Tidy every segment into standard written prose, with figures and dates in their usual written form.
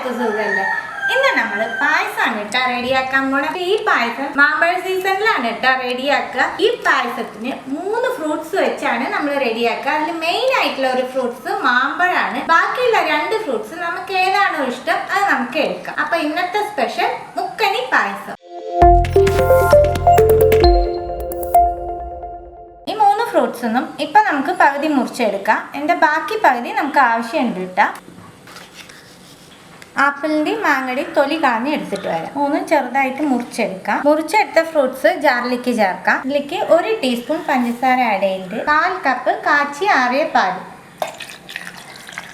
എല്ലാവർക്കും സുഖമല്ലേ? ഇന്ന് നമ്മൾ പായസമാണ് കേട്ടോ റെഡിയാക്കാൻ പോണ. ഈ പായസം മാമ്പഴ സീസണിലാണ് കേട്ടോ റെഡിയാക്കുക. ഈ പായസത്തിന് 3 ഫ്രൂട്ട്സ് വെച്ചാണ് നമ്മൾ റെഡിയാക്കുക. അതിൽ മെയിൻ ആയിട്ടുള്ള ഒരു ഫ്രൂട്ട്സ് മാമ്പഴമാണ്. ബാക്കിയുള്ള 2 ഫ്രൂട്ട്സ് നമുക്ക് ഏതാണോ ഇഷ്ടം അത് നമുക്ക് എടുക്കാം. അപ്പൊ ഇന്നത്തെ സ്പെഷ്യൽ മുക്കണി പായസം. ഈ 3 ഫ്രൂട്ട്സൊന്നും ഇപ്പൊ നമുക്ക് പകുതി മുറിച്ചെടുക്കാം. എന്റെ ബാക്കി പകുതി നമുക്ക് ആവശ്യമുണ്ട് കേട്ടോ. ആപ്പിളിൻ്റെയും മാങ്ങയുടെയും തൊലി കളഞ്ഞ് എടുത്തിട്ട് വരാം. 3 ചെറുതായിട്ട് മുറിച്ചെടുക്കാം. മുറിച്ചെടുത്ത ഫ്രൂട്ട്സ് ജാറിലേക്ക് ചേർക്കാം. ഇതിലേക്ക് 1 ടീസ്പൂൺ പഞ്ചസാര ആഡ് ചെയ്യുന്നുണ്ട്. 1/4 കപ്പ് കാച്ചി ആറിയ പാൽ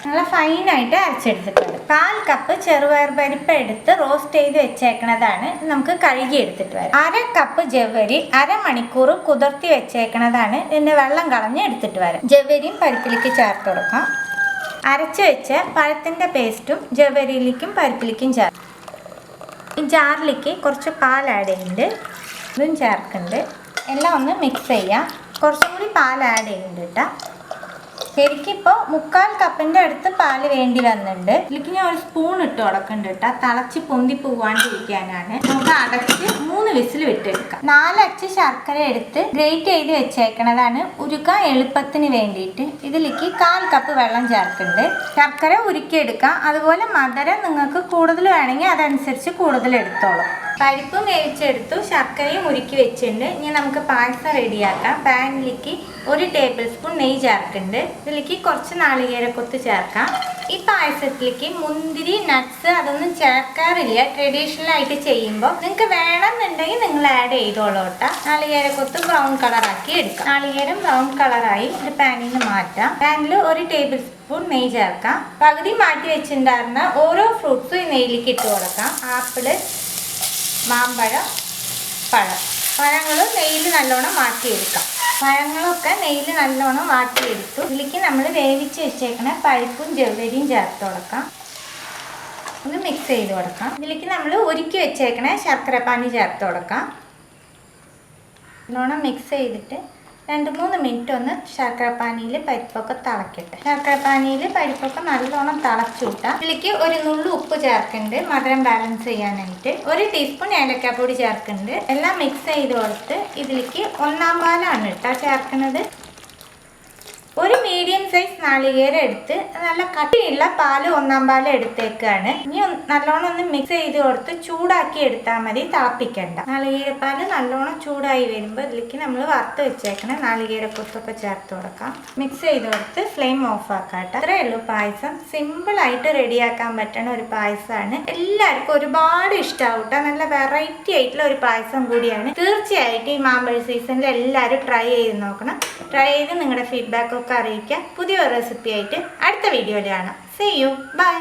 നല്ല ഫൈനായിട്ട് അരച്ചെടുത്തിട്ട് വരാം. 1/4 കപ്പ് ചെറുപയർ പരിപ്പ് എടുത്ത് റോസ്റ്റ് ചെയ്ത് വെച്ചേക്കണതാണ്. നമുക്ക് കഴുകി എടുത്തിട്ട് വരാം. 1/2 കപ്പ് ജവ്വരി അരമണിക്കൂർ കുതിർത്തി വെച്ചേക്കണതാണ്. ഇതിൻ്റെ വെള്ളം കളഞ്ഞ് എടുത്തിട്ട് വരാം. ജവ്വരിയും പരിപ്പിലേക്ക് ചേർത്ത് കൊടുക്കാം. അരച്ച് വെച്ച പഴത്തിൻ്റെ പേസ്റ്റും ജവ്വരിയിലേക്കും പരിപ്പിലേക്കും ചേർക്കും. ഈ ജാറിലേക്ക് കുറച്ച് പാൽ ആഡ് ചെയ്യുന്നുണ്ട്. ഇതും ചേർക്കുന്നുണ്ട്. എല്ലാം ഒന്ന് മിക്സ് ചെയ്യാം. കുറച്ചും കൂടി പാൽ ആഡ് ചെയ്യുന്നുണ്ട് കേട്ടോ. ശരിക്കും ഇപ്പോൾ 3/4 കപ്പിൻ്റെ അടുത്ത് പാല് വേണ്ടി വന്നിട്ടുണ്ട്. ഇതിലേക്ക് ഞാൻ 1 സ്പൂൺ ഇട്ട് കൊടുക്കുന്നുണ്ട് കേട്ടോ. തിളച്ച് പൊന്തി പോവാണ്ടിരിക്കാനാണ്. നമുക്ക് അടച്ച് 3 വിസിൽ വിട്ടെടുക്കാം. 4 അച്ച് ശർക്കര എടുത്ത് ഗ്രേറ്റ് ചെയ്ത് വെച്ചേക്കണതാണ് ഉരുക്കാൻ എളുപ്പത്തിന് വേണ്ടിയിട്ട്. ഇതിലേക്ക് 1/4 കപ്പ് വെള്ളം ചേർക്കുന്നുണ്ട്. ശർക്കര ഉരുക്കിയെടുക്കാം. അതുപോലെ മധുരം നിങ്ങൾക്ക് കൂടുതൽ വേണമെങ്കിൽ അതനുസരിച്ച് കൂടുതൽ എടുത്തോളൂ. പരിപ്പും വേവിച്ചെടുത്തു, ശർക്കരയും ഉരുക്കി വെച്ചിട്ടുണ്ട്. ഇനി നമുക്ക് പായസം റെഡിയാക്കാം. പാനിലേക്ക് 1 ടേബിൾ സ്പൂൺ നെയ്യ് ചേർക്കുന്നുണ്ട്. ഇതിലേക്ക് കുറച്ച് നാളികേരക്കൊത്ത് ചേർക്കാം. ഈ പായസത്തിലേക്ക് മുന്തിരി നട്ട്സ് അതൊന്നും ചേർക്കാറില്ല. ട്രഡീഷണൽ ആയിട്ട് ചെയ്യുമ്പോൾ നിങ്ങൾക്ക് വേണമെന്നുണ്ടെങ്കിൽ നിങ്ങൾ ആഡ് ചെയ്തോളൂ കേട്ടോ. നാളികേരക്കൊത്ത് ബ്രൗൺ കളറാക്കി എടുക്കാം. നാളികേരം ബ്രൗൺ കളറായി ഇത് പാനിൽ നിന്ന് മാറ്റാം. പാനിൽ 1 ടേബിൾ സ്പൂൺ നെയ്യ് ചേർക്കാം. പകുതി മാറ്റി വെച്ചിട്ടുണ്ടായിരുന്ന ഓരോ ഫ്രൂട്ട്സും ഈ നെയ്യിലേക്ക് ഇട്ട് കൊടുക്കാം. ആപ്പിള്, മാമ്പഴം, പഴങ്ങളും നെയ്യിൽ നല്ലോണം വാട്ടിയെടുക്കാം. പഴങ്ങളൊക്കെ നെയ്യിൽ നല്ലോണം വാട്ടിയെടുത്തു. ഇതിലേക്ക് നമ്മൾ വേവിച്ച് വെച്ചേക്കണ പരിപ്പും ജവ്വരിയും ചേർത്ത് കൊടുക്കാം. ഒന്ന് മിക്സ് ചെയ്ത് കൊടുക്കാം. ഇതിലേക്ക് നമ്മൾ ഉരുക്കി വെച്ചേക്കണ ശർക്കരപ്പാനി ചേർത്ത് കൊടുക്കാം. നല്ലോണം മിക്സ് ചെയ്തിട്ട് 2-3 മിനിറ്റ് ഒന്ന് ശർക്കരപ്പാനിയിൽ പരിപ്പൊക്കെ തിളക്കട്ടെ. ശർക്കരപ്പാനിയിൽ പരിപ്പൊക്കെ നല്ലോണം തിളച്ചു വിട്ടാൽ ഇതിലേക്ക് 1 നുള്ളു ഉപ്പ് ചേർക്കുന്നുണ്ട് മധുരം ബാലൻസ് ചെയ്യാനായിട്ട്. 1 ടീസ്പൂൺ ഏലക്കാപ്പൊടി ചേർക്കുന്നുണ്ട്. എല്ലാം മിക്സ് ചെയ്ത് കൊടുത്ത് ഇതിലേക്ക് 1/4 പാലാണ് കേട്ടോ ചേർക്കുന്നത്. 1 മീഡിയം സൈസ് നാളികേരം എടുത്ത് നല്ല കട്ടിയുള്ള പാല് 1/4 പാൽ എടുത്തേക്കാണ്. ഇനി നല്ലോണം ഒന്ന് മിക്സ് ചെയ്ത് കൊടുത്ത് ചൂടാക്കി എടുത്താൽ മതി, തിളപ്പിക്കണ്ട. നാളികേരപ്പാല് നല്ലോണം ചൂടായി വരുമ്പോൾ ഇതിലേക്ക് നമ്മൾ വറുത്ത് വെച്ചേക്കണ നാളികേരക്കൊത്തൊക്കെ ചേർത്ത് കൊടുക്കാം. മിക്സ് ചെയ്ത് കൊടുത്ത് ഫ്ലെയിം ഓഫ് ആക്കാട്ടെ. അത്രയേ ഉള്ളൂ പായസം. സിമ്പിളായിട്ട് റെഡിയാക്കാൻ പറ്റുന്ന ഒരു പായസമാണ്. എല്ലാവർക്കും ഒരുപാട് ഇഷ്ടമാവും കേട്ടോ. നല്ല വെറൈറ്റി ആയിട്ടുള്ള ഒരു പായസം കൂടിയാണ്. തീർച്ചയായിട്ടും ഈ മാമ്പഴ സീസണിൽ എല്ലാവരും ട്രൈ ചെയ്ത് നോക്കണം. ട്രൈ ചെയ്ത് നിങ്ങളുടെ ഫീഡ്ബാക്ക് ഒക്കെ അറിയിക്കാം. പുതിയൊരു റെസിപ്പി ആയിട്ട് അടുത്ത വീഡിയോയിൽ കാണാം. See you. Bye.